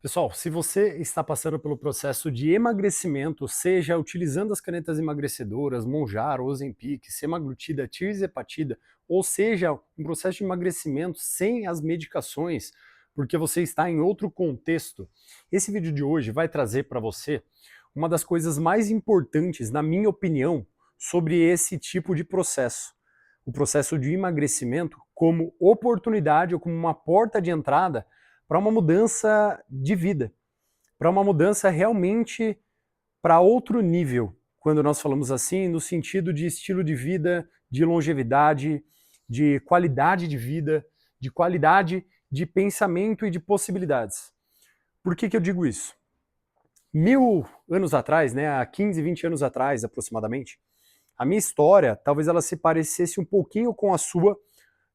Pessoal, se você está passando pelo processo de emagrecimento, seja utilizando as canetas emagrecedoras, Mounjaro, Ozempic, semaglutida, tirzepatida, ou seja, um processo de emagrecimento sem as medicações, porque você está em outro contexto, esse vídeo de hoje vai trazer para você uma das coisas mais importantes, na minha opinião, sobre esse tipo de processo. O processo de emagrecimento como oportunidade ou como uma porta de entrada para uma mudança de vida, para uma mudança realmente para outro nível, quando nós falamos assim, no sentido de estilo de vida, de longevidade, de qualidade de vida, de qualidade de pensamento e de possibilidades. Por que eu digo isso? 1000 anos atrás, né, há 15, 20 anos atrás aproximadamente, a minha história talvez ela se parecesse um pouquinho com a sua,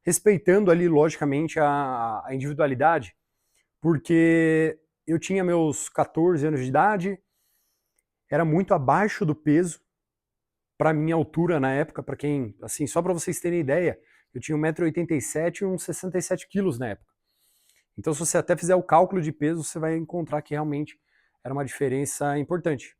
respeitando ali, logicamente, a individualidade, porque eu tinha meus 14 anos de idade, era muito abaixo do peso para minha altura na época, para quem, assim, só para vocês terem ideia, eu tinha 1,87 m e uns 67 quilos na época. Então, se você até fizer o cálculo de peso, você vai encontrar que realmente era uma diferença importante.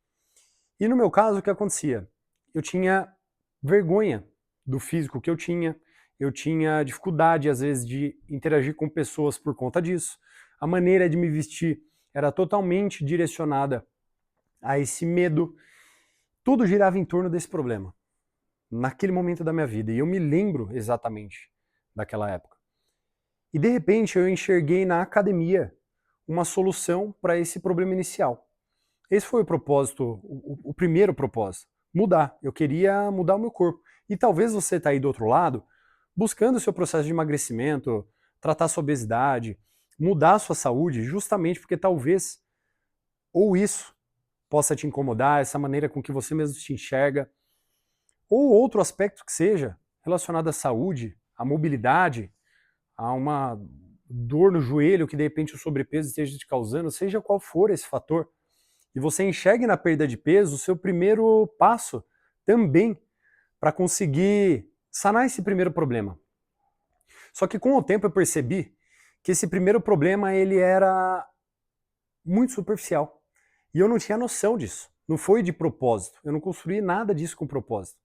E no meu caso, o que acontecia? Eu tinha vergonha do físico que eu tinha dificuldade, às vezes, de interagir com pessoas por conta disso. A maneira de me vestir era totalmente direcionada a esse medo. Tudo girava em torno desse problema, naquele momento da minha vida. E eu me lembro exatamente daquela época. E de repente eu enxerguei na academia uma solução para esse problema inicial. Esse foi o propósito, o primeiro propósito. Mudar. Eu queria mudar o meu corpo. E talvez você está aí do outro lado, buscando o seu processo de emagrecimento, tratar sua obesidade, mudar a sua saúde, justamente porque talvez, ou isso possa te incomodar, essa maneira com que você mesmo te enxerga, ou outro aspecto que seja relacionado à saúde, à mobilidade, a uma dor no joelho que de repente o sobrepeso esteja te causando, seja qual for esse fator, e você enxergue na perda de peso o seu primeiro passo também para conseguir sanar esse primeiro problema. Só que com o tempo eu percebi que esse primeiro problema ele era muito superficial. E eu não tinha noção disso. Não foi de propósito. Eu não construí nada disso com propósito.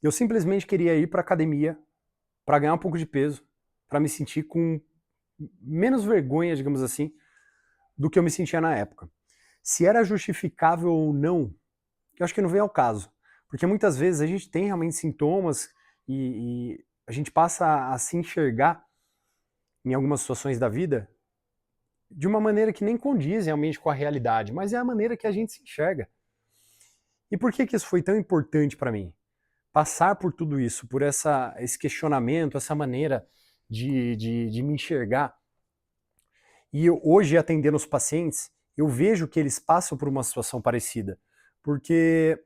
Eu simplesmente queria ir para academia para ganhar um pouco de peso, para me sentir com menos vergonha, digamos assim, do que eu me sentia na época. Se era justificável ou não, eu acho que não vem ao caso. Porque muitas vezes a gente tem realmente sintomas e a gente passa a se enxergar em algumas situações da vida de uma maneira que nem condiz realmente com a realidade, mas é a maneira que a gente se enxerga. E por que isso foi tão importante para mim? Passar por tudo isso, por esse questionamento, essa maneira de me enxergar. E eu, hoje, atendendo os pacientes, eu vejo que eles passam por uma situação parecida, porque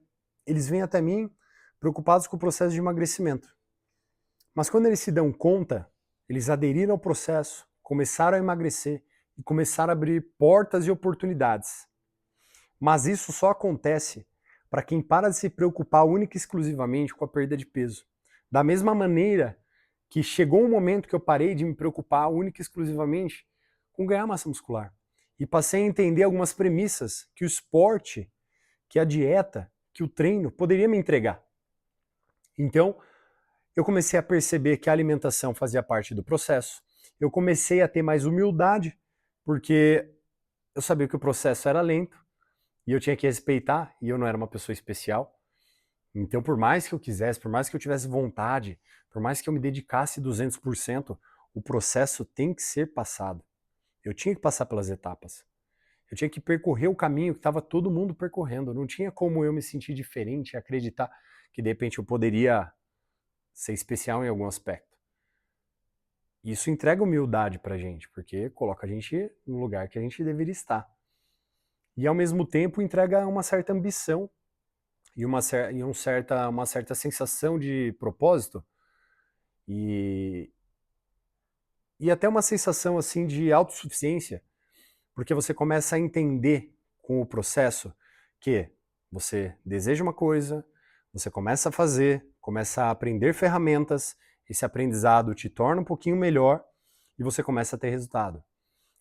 eles vêm até mim preocupados com o processo de emagrecimento. Mas quando eles se dão conta, eles aderiram ao processo, começaram a emagrecer e começaram a abrir portas e oportunidades. Mas isso só acontece para quem para de se preocupar única e exclusivamente com a perda de peso. Da mesma maneira que chegou um momento que eu parei de me preocupar única e exclusivamente com ganhar massa muscular. E passei a entender algumas premissas que o esporte, que a dieta, que o treino poderia me entregar. Então, eu comecei a perceber que a alimentação fazia parte do processo. Eu comecei a ter mais humildade, porque eu sabia que o processo era lento e eu tinha que respeitar, e eu não era uma pessoa especial. Então, por mais que eu quisesse, por mais que eu tivesse vontade, por mais que eu me dedicasse 200%, o processo tem que ser passado. Eu tinha que passar pelas etapas. Eu tinha que percorrer o caminho que estava todo mundo percorrendo. Não tinha como eu me sentir diferente e acreditar que de repente eu poderia ser especial em algum aspecto. Isso entrega humildade pra gente, porque coloca a gente no lugar que a gente deveria estar. E ao mesmo tempo entrega uma certa ambição e uma certa sensação de propósito e, e até uma sensação assim de autossuficiência, porque você começa a entender com o processo que você deseja uma coisa, você começa a fazer, começa a aprender ferramentas, esse aprendizado te torna um pouquinho melhor e você começa a ter resultado.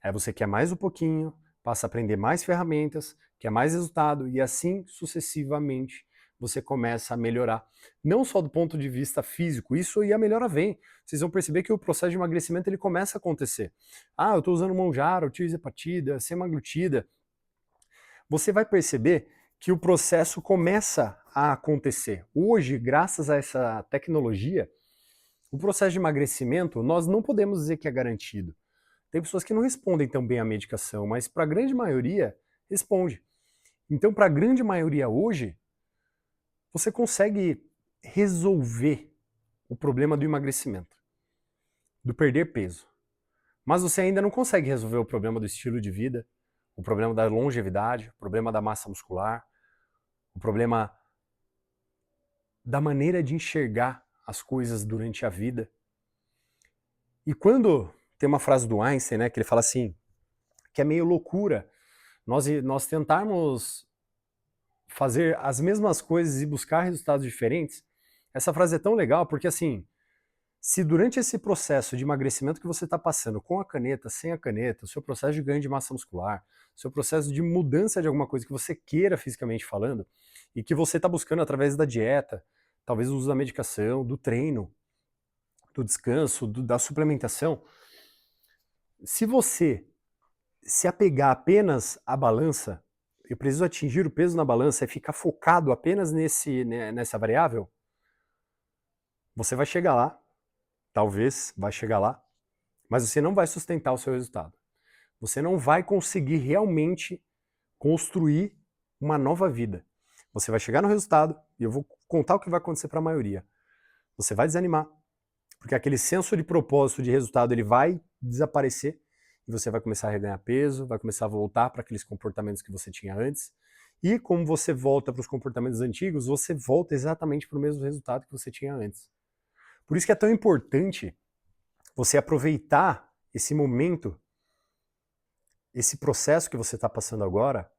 Aí você quer mais um pouquinho, passa a aprender mais ferramentas, quer mais resultado e assim sucessivamente você começa a melhorar. Não só do ponto de vista físico, isso e a melhora vem. Vocês vão perceber que o processo de emagrecimento ele começa a acontecer. Ah, eu estou usando Mounjaro, tirzepatida, semaglutida. Você vai perceber que o processo começa a acontecer. Hoje, graças a essa tecnologia, o processo de emagrecimento, nós não podemos dizer que é garantido. Tem pessoas que não respondem tão bem à medicação, mas para a grande maioria, responde. Então, para a grande maioria hoje, você consegue resolver o problema do emagrecimento, do perder peso. Mas você ainda não consegue resolver o problema do estilo de vida, o problema da longevidade, o problema da massa muscular, o problema da maneira de enxergar as coisas durante a vida. E quando tem uma frase do Einstein, né, que ele fala assim, que é meio loucura nós tentarmos fazer as mesmas coisas e buscar resultados diferentes, essa frase é tão legal porque assim, se durante esse processo de emagrecimento que você está passando, com a caneta, sem a caneta, o seu processo de ganho de massa muscular, o seu processo de mudança de alguma coisa que você queira fisicamente falando, e que você está buscando através da dieta, talvez o uso da medicação, do treino, do descanso, da suplementação, se você se apegar apenas à balança, eu preciso atingir o peso na balança e ficar focado apenas nessa variável, você vai chegar lá, talvez vai chegar lá, mas você não vai sustentar o seu resultado. Você não vai conseguir realmente construir uma nova vida. Você vai chegar no resultado, e eu vou contar o que vai acontecer para a maioria. Você vai desanimar, porque aquele senso de propósito, de resultado, ele vai desaparecer, e você vai começar a reganhar peso, vai começar a voltar para aqueles comportamentos que você tinha antes, e como você volta para os comportamentos antigos, você volta exatamente para o mesmo resultado que você tinha antes. Por isso que é tão importante você aproveitar esse momento, esse processo que você está passando agora,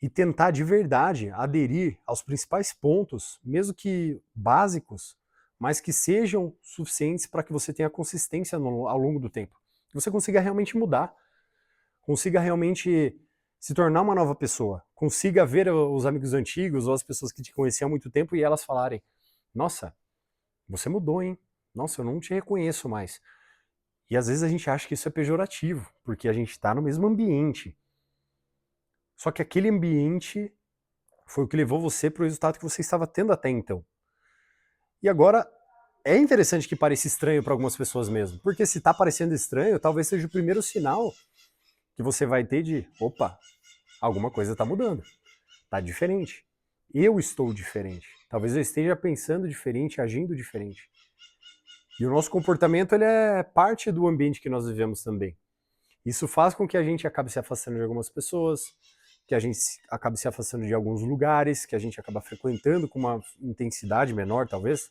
e tentar de verdade aderir aos principais pontos, mesmo que básicos, mas que sejam suficientes para que você tenha consistência ao longo do tempo. Que você consiga realmente mudar, consiga realmente se tornar uma nova pessoa, consiga ver os amigos antigos ou as pessoas que te conheciam há muito tempo e elas falarem, nossa, você mudou, hein? Nossa, eu não te reconheço mais. E às vezes a gente acha que isso é pejorativo, porque a gente está no mesmo ambiente. Só que aquele ambiente foi o que levou você para o resultado que você estava tendo até então. E agora, é interessante que pareça estranho para algumas pessoas mesmo, porque se está parecendo estranho, talvez seja o primeiro sinal que você vai ter de, opa, alguma coisa está mudando, está diferente. Eu estou diferente. Talvez eu esteja pensando diferente, agindo diferente. E o nosso comportamento ele é parte do ambiente que nós vivemos também. Isso faz com que a gente acabe se afastando de algumas pessoas, que a gente acabe se afastando de alguns lugares, que a gente acaba frequentando com uma intensidade menor, talvez.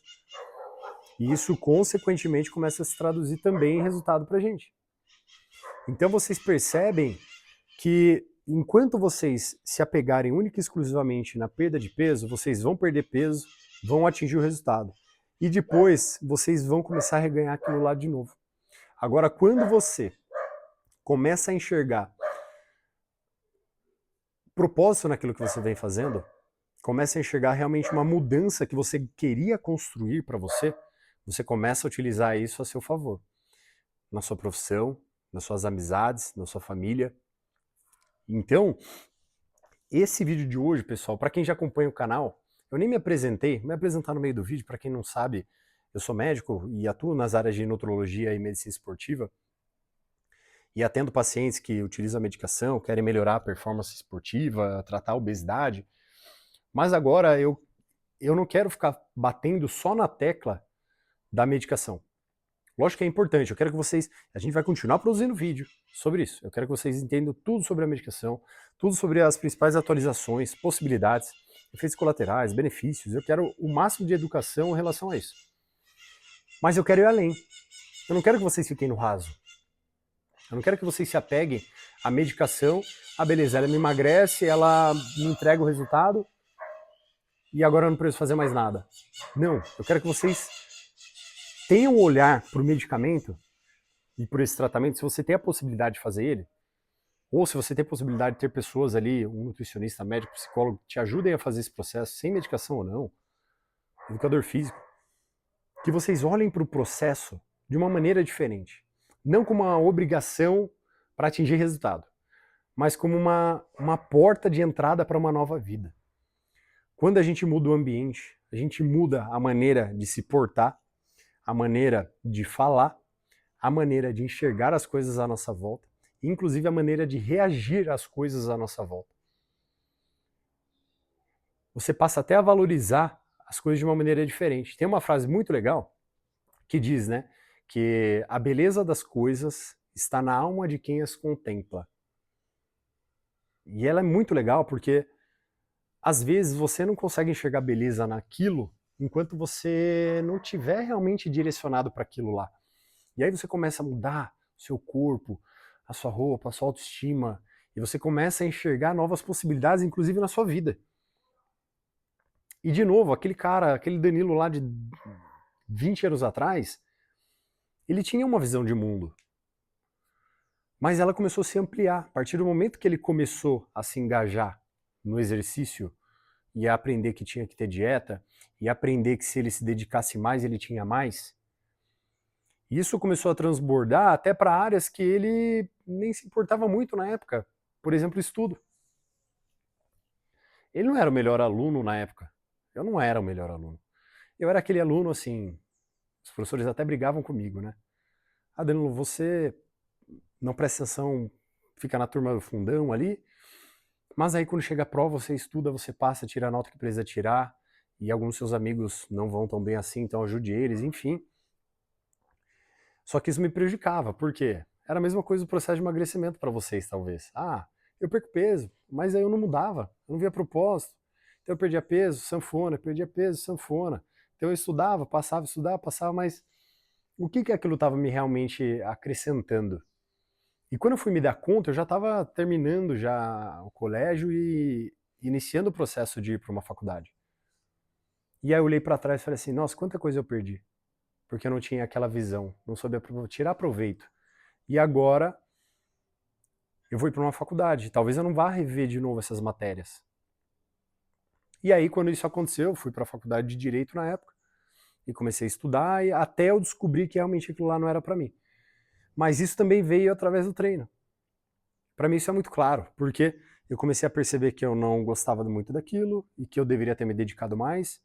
E isso, consequentemente, começa a se traduzir também em resultado pra gente. Então vocês percebem que enquanto vocês se apegarem única e exclusivamente na perda de peso, vocês vão perder peso, vão atingir o resultado. E depois vocês vão começar a reganhar aquilo lá de novo. Agora, quando você começa a enxergar propósito naquilo que você vem fazendo, começa a enxergar realmente uma mudança que você queria construir para você, você começa a utilizar isso a seu favor. Na sua profissão, nas suas amizades, na sua família. Então, esse vídeo de hoje, pessoal, para quem já acompanha o canal, eu nem me apresentei, vou me apresentar no meio do vídeo, para quem não sabe, eu sou médico e atuo nas áreas de nutrologia e medicina esportiva, e atendo pacientes que utilizam a medicação, querem melhorar a performance esportiva, tratar a obesidade, mas agora eu não quero ficar batendo só na tecla da medicação. Lógico que é importante, eu quero que vocês, a gente vai continuar produzindo vídeo sobre isso, eu quero que vocês entendam tudo sobre a medicação, tudo sobre as principais atualizações, possibilidades, efeitos colaterais, benefícios, eu quero o máximo de educação em relação a isso. Mas eu quero ir além, eu não quero que vocês fiquem no raso, eu não quero que vocês se apeguem à medicação, beleza, ela me emagrece, ela me entrega o resultado, e agora eu não preciso fazer mais nada. Não, eu quero que vocês tenham um olhar para o medicamento e por esse tratamento, se você tem a possibilidade de fazer ele, Ou se você tem possibilidade de ter pessoas ali, um nutricionista, médico, psicólogo, que te ajudem a fazer esse processo, sem medicação ou não, educador físico, que vocês olhem para o processo de uma maneira diferente. Não como uma obrigação para atingir resultado, mas como uma porta de entrada para uma nova vida. Quando a gente muda o ambiente, a gente muda a maneira de se portar, a maneira de falar, a maneira de enxergar as coisas à nossa volta, inclusive a maneira de reagir às coisas à nossa volta. Você passa até a valorizar as coisas de uma maneira diferente. Tem uma frase muito legal que diz, né, que a beleza das coisas está na alma de quem as contempla. E ela é muito legal porque às vezes você não consegue enxergar beleza naquilo enquanto você não tiver realmente direcionado para aquilo lá. E aí você começa a mudar o seu corpo, a sua roupa, a sua autoestima, e você começa a enxergar novas possibilidades, inclusive na sua vida. E de novo, aquele cara, aquele Danilo lá de 20 anos atrás, ele tinha uma visão de mundo. Mas ela começou a se ampliar. A partir do momento que ele começou a se engajar no exercício e a aprender que tinha que ter dieta, e aprender que se ele se dedicasse mais, ele tinha mais, isso começou a transbordar até para áreas que ele nem se importava muito na época. Por exemplo, estudo. Ele não era o melhor aluno na época. Eu não era o melhor aluno. Eu era aquele aluno assim, os professores até brigavam comigo, né? Ah, Danilo, você não presta atenção, fica na turma do fundão ali, mas aí quando chega a prova, você estuda, você passa, tira a nota que precisa tirar, e alguns dos seus amigos não vão tão bem assim, então ajude eles, enfim. Só que isso me prejudicava, por quê? Era a mesma coisa do processo de emagrecimento para vocês, talvez. Ah, eu perco peso, mas aí eu não mudava, eu não via propósito. Então eu perdia peso, sanfona, perdia peso, sanfona. Então eu estudava, passava, mas o que que aquilo estava me realmente acrescentando? E quando eu fui me dar conta, eu já estava terminando já o colégio e iniciando o processo de ir para uma faculdade. E aí eu olhei para trás e falei assim, nossa, quanta coisa eu perdi. Porque eu não tinha aquela visão, não soube tirar proveito. E agora eu vou ir para uma faculdade, talvez eu não vá rever de novo essas matérias. E aí quando isso aconteceu, eu fui para a faculdade de Direito na época, e comecei a estudar, e até eu descobri que realmente aquilo lá não era para mim. Mas isso também veio através do treino. Para mim isso é muito claro, porque eu comecei a perceber que eu não gostava muito daquilo e que eu deveria ter me dedicado mais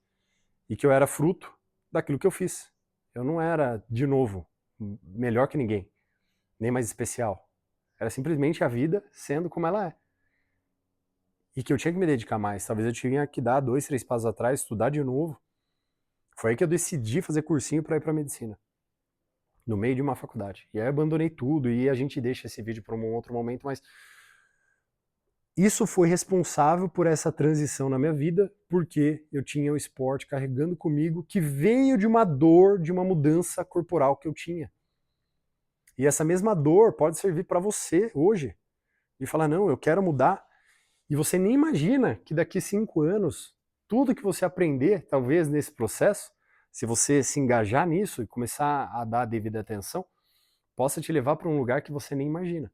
e que eu era fruto daquilo que eu fiz. Eu não era, de novo, melhor que ninguém, nem mais especial. Era simplesmente a vida sendo como ela é. E que eu tinha que me dedicar mais. Talvez eu tinha que dar 2, 3 passos atrás, estudar de novo. Foi aí que eu decidi fazer cursinho para ir para medicina, no meio de uma faculdade. E aí eu abandonei tudo e a gente deixa esse vídeo para um outro momento, mas isso foi responsável por essa transição na minha vida, porque eu tinha o esporte carregando comigo, que veio de uma dor, de uma mudança corporal que eu tinha. E essa mesma dor pode servir para você hoje, de falar, não, eu quero mudar. E você nem imagina que daqui 5 anos, tudo que você aprender, talvez nesse processo, se você se engajar nisso e começar a dar a devida atenção, possa te levar para um lugar que você nem imagina,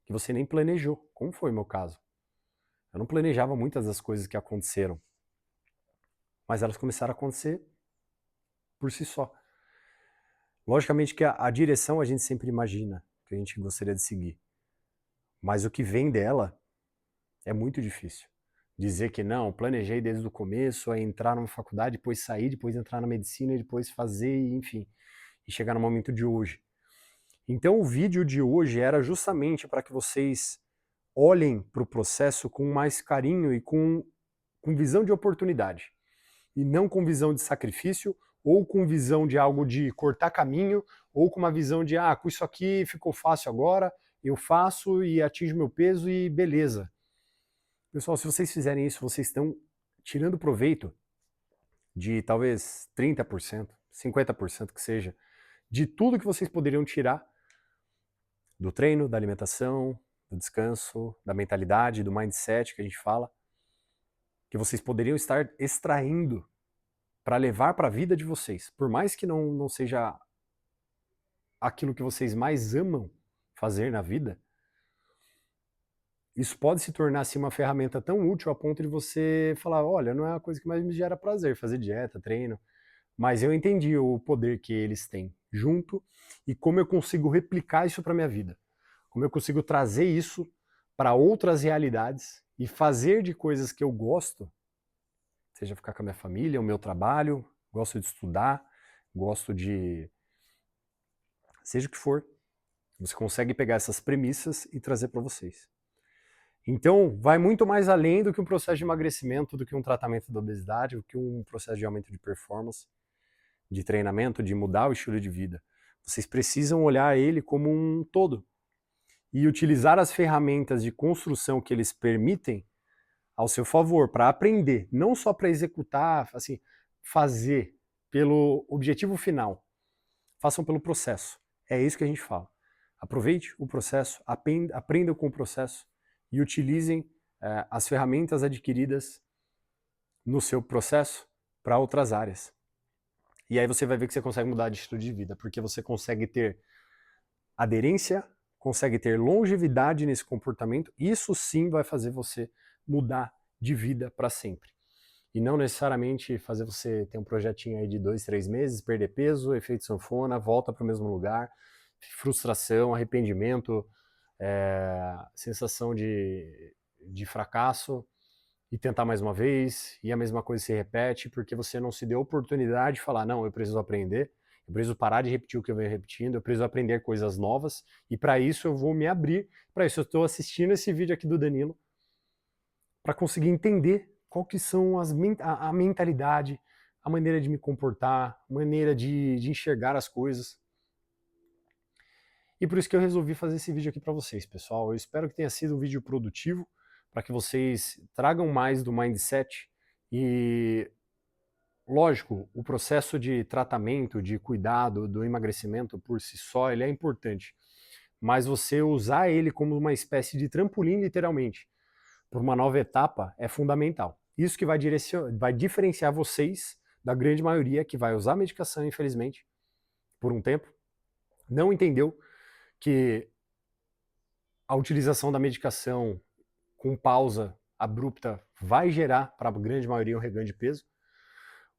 que você nem planejou, como foi o meu caso. Eu não planejava muitas das coisas que aconteceram, mas elas começaram a acontecer por si só. Logicamente que a direção a gente sempre imagina, que a gente gostaria de seguir, mas o que vem dela é muito difícil. Dizer que não, planejei desde o começo, a entrar numa faculdade, depois sair, depois entrar na medicina, e depois fazer, enfim, e chegar no momento de hoje. Então o vídeo de hoje era justamente para que vocês olhem para o processo com mais carinho e com visão de oportunidade. E não com visão de sacrifício, ou com visão de algo de cortar caminho, ou com uma visão de, com isso aqui ficou fácil agora, eu faço e atinjo meu peso e beleza. Pessoal, se vocês fizerem isso, vocês estão tirando proveito de talvez 30%, 50% que seja, de tudo que vocês poderiam tirar do treino, da alimentação, do descanso, da mentalidade, do mindset que a gente fala, que vocês poderiam estar extraindo para levar para a vida de vocês. Por mais que não seja aquilo que vocês mais amam fazer na vida, isso pode se tornar assim, uma ferramenta tão útil a ponto de você falar, olha, não é a coisa que mais me gera prazer, fazer dieta, treino, mas eu entendi o poder que eles têm junto e como eu consigo replicar isso para minha vida. Como eu consigo trazer isso para outras realidades e fazer de coisas que eu gosto, seja ficar com a minha família, o meu trabalho, gosto de estudar, gosto de... seja o que for, você consegue pegar essas premissas e trazer para vocês. Então, vai muito mais além do que um processo de emagrecimento, do que um tratamento da obesidade, do que um processo de aumento de performance, de treinamento, de mudar o estilo de vida. Vocês precisam olhar ele como um todo e utilizar as ferramentas de construção que eles permitem ao seu favor, para aprender, não só para executar, assim, fazer pelo objetivo final. Façam pelo processo. É isso que a gente fala. Aproveite o processo, aprendam com o processo e utilizem as ferramentas adquiridas no seu processo para outras áreas. E aí você vai ver que você consegue mudar de estilo de vida, porque você consegue ter aderência, consegue ter longevidade nesse comportamento. Isso sim vai fazer você mudar de vida para sempre. E não necessariamente fazer você ter um projetinho aí de 2, 3 meses, perder peso, efeito sanfona, volta para o mesmo lugar, frustração, arrependimento, sensação de fracasso, e tentar mais uma vez, e a mesma coisa se repete, porque você não se deu a oportunidade de falar, não, eu preciso aprender, eu preciso parar de repetir o que eu venho repetindo, eu preciso aprender coisas novas, e para isso eu vou me abrir, para isso eu estou assistindo esse vídeo aqui do Danilo, para conseguir entender qual que são a mentalidade, a maneira de me comportar, a maneira de enxergar as coisas. E por isso que eu resolvi fazer esse vídeo aqui para vocês, pessoal. Eu espero que tenha sido um vídeo produtivo, para que vocês tragam mais do mindset e, lógico, o processo de tratamento, de cuidado, do emagrecimento por si só, ele é importante. Mas você usar ele como uma espécie de trampolim, literalmente, por uma nova etapa é fundamental. Isso que vai diferenciar vocês da grande maioria que vai usar a medicação, infelizmente, por um tempo, não entendeu que a utilização da medicação com pausa abrupta vai gerar, para a grande maioria, um reganho de peso.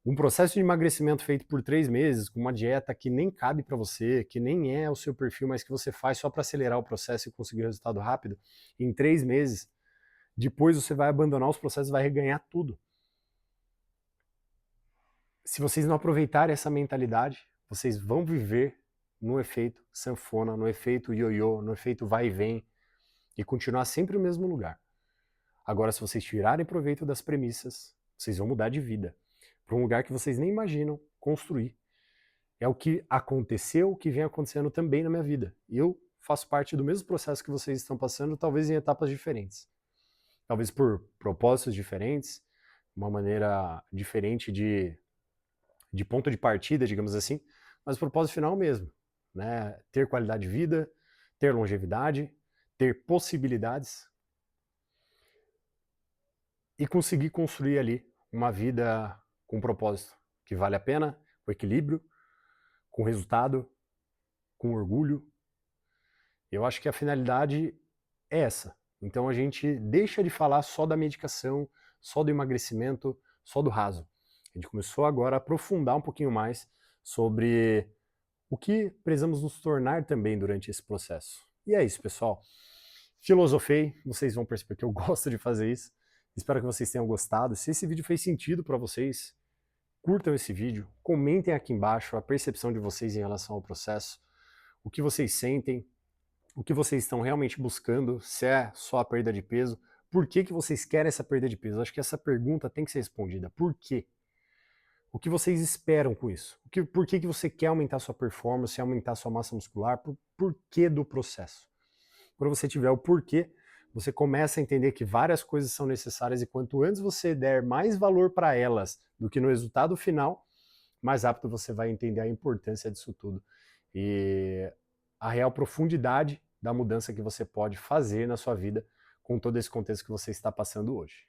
Um processo de emagrecimento feito por 3 meses, com uma dieta que nem cabe para você, que nem é o seu perfil, mas que você faz só para acelerar o processo e conseguir resultado rápido, em 3 meses, depois você vai abandonar os processos e vai reganhar tudo. Se vocês não aproveitarem essa mentalidade, vocês vão viver no efeito sanfona, no efeito ioiô, no efeito vai e vem, e continuar sempre no mesmo lugar. Agora, se vocês tirarem proveito das premissas, vocês vão mudar de vida, para um lugar que vocês nem imaginam construir. É o que aconteceu, o que vem acontecendo também na minha vida. Eu faço parte do mesmo processo que vocês estão passando, talvez em etapas diferentes. Talvez por propósitos diferentes, uma maneira diferente de ponto de partida, digamos assim, mas o propósito final é o mesmo, né? Ter qualidade de vida, ter longevidade, ter possibilidades e conseguir construir ali uma vida com propósito, que vale a pena, com equilíbrio, com resultado, com orgulho. Eu acho que a finalidade é essa. Então a gente deixa de falar só da medicação, só do emagrecimento, só do raso. A gente começou agora a aprofundar um pouquinho mais sobre o que precisamos nos tornar também durante esse processo. E é isso, pessoal. Filosofei, vocês vão perceber que eu gosto de fazer isso. Espero que vocês tenham gostado. Se esse vídeo fez sentido para vocês, curtam esse vídeo, comentem aqui embaixo a percepção de vocês em relação ao processo, o que vocês sentem, o que vocês estão realmente buscando, se é só a perda de peso, por que vocês querem essa perda de peso? Acho que essa pergunta tem que ser respondida. Por quê? O que vocês esperam com isso? Por que você quer aumentar sua performance, aumentar sua massa muscular? Por que do processo? Quando você tiver o porquê, você começa a entender que várias coisas são necessárias e quanto antes você der mais valor para elas do que no resultado final, mais rápido você vai entender a importância disso tudo e a real profundidade da mudança que você pode fazer na sua vida com todo esse contexto que você está passando hoje.